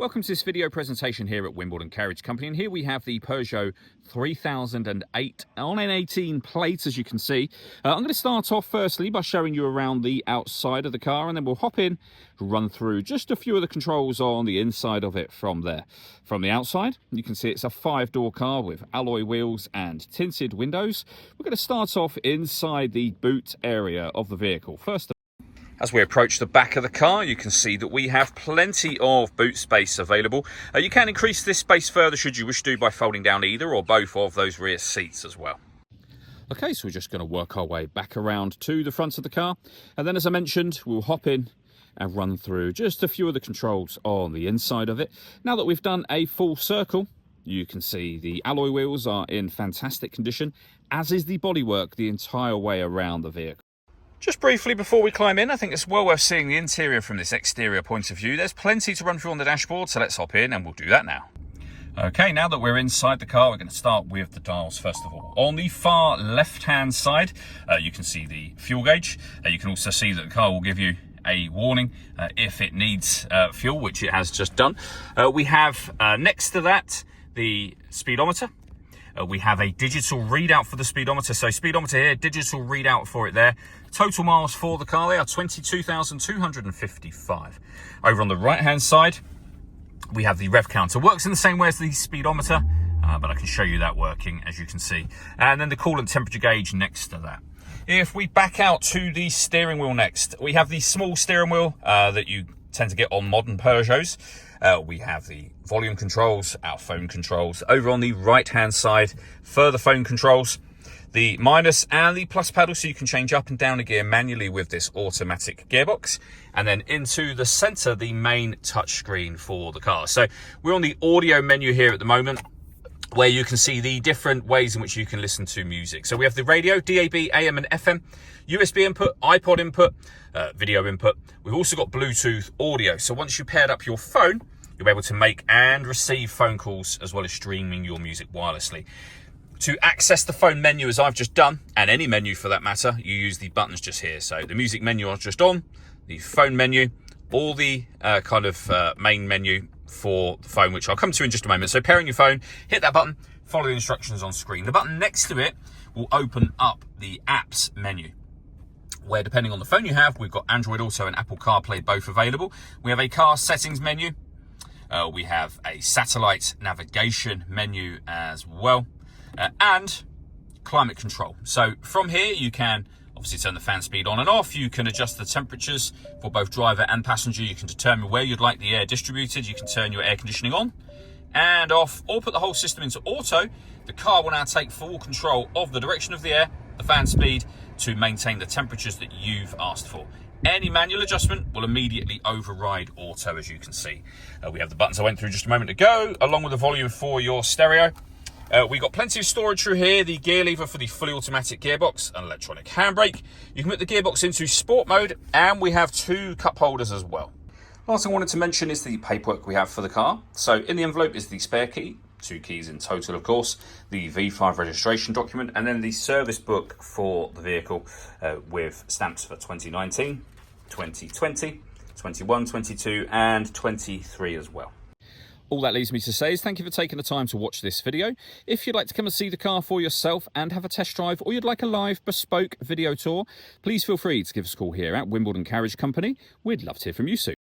Welcome to this video presentation here at Wimbledon Carriage Company, and here we have the Peugeot 3008 on an 18 plate, as you can see. I'm going to start off firstly by showing you around the outside of the car, and then we'll hop in, run through just a few of the controls on the inside of it from there. From the outside, you can see it's a 5-door car with alloy wheels and tinted windows. We're going to start off inside the boot area of the vehicle. First, as we approach the back of the car, you can see that we have plenty of boot space available. You can increase this space further should you wish to by folding down either or both of those rear seats as well. Okay, so we're just going to work our way back around to the front of the car. And then, as I mentioned, we'll hop in and run through just a few of the controls on the inside of it. Now that we've done a full circle, you can see the alloy wheels are in fantastic condition, as is the bodywork the entire way around the vehicle. Just briefly before we climb in, I think it's well worth seeing the interior from this exterior point of view. There's plenty to run through on the dashboard, so let's hop in and we'll do that now. Okay, now that we're inside the car, we're going to start with the dials first of all. On the far left-hand side, you can see the fuel gauge. You can also see that the car will give you a warning if it needs fuel, which it has just done. We have next to that the speedometer. We have a digital readout for the speedometer. So speedometer here, digital readout for it there. Total miles for the car, they are 22,255. Over on the right-hand side, we have the rev counter. Works in the same way as the speedometer, but I can show you that working, as you can see. And then the coolant temperature gauge next to that. If we back out to the steering wheel next, we have the small steering wheel that you tend to get on modern Peugeots. We have the volume controls, our phone controls. Over on the right-hand side, further phone controls, the minus and the plus pedal, so you can change up and down a gear manually with this automatic gearbox. And then into the center, the main touchscreen for the car. So we're on the audio menu here at the moment, where you can see the different ways in which you can listen to music. So we have the radio, DAB, AM and FM, USB input, iPod input, video input. We've also got Bluetooth audio. So once you paired up your phone, you'll be able to make and receive phone calls as well as streaming your music wirelessly. To access the phone menu, as I've just done, and any menu for that matter, you use the buttons just here. So the music menu I was just on, the phone menu, all the main menu for the phone, which I'll come to in just a moment. So pairing your phone, hit that button, follow the instructions on screen. The button next to it will open up the apps menu, where depending on the phone you have, we've got Android Auto and Apple CarPlay both available. We have a car settings menu. We have a satellite navigation menu as well, and climate control. So from here, you can obviously turn the fan speed on and off. You can adjust the temperatures for both driver and passenger. You can determine where you'd like the air distributed. You can turn your air conditioning on and off, or put the whole system into auto. The car will now take full control of the direction of the air, the fan speed, to maintain the temperatures that you've asked for. Any manual adjustment will immediately override auto, as you can see. We have the buttons I went through just a moment ago, along with the volume for your stereo. We've got plenty of storage through here, the gear lever for the fully automatic gearbox, an electronic handbrake. You can put the gearbox into sport mode, and we have 2 cup holders as well. Last thing I wanted to mention is the paperwork we have for the car. So in the envelope is the spare key, 2 keys in total of course, the V5 registration document, and then the service book for the vehicle with stamps for 2019, 2020, 21, 22 and 23 as well. All that leaves me to say is thank you for taking the time to watch this video. If you'd like to come and see the car for yourself and have a test drive, or you'd like a live bespoke video tour, please feel free to give us a call here at Wimbledon Carriage Company. We'd love to hear from you soon.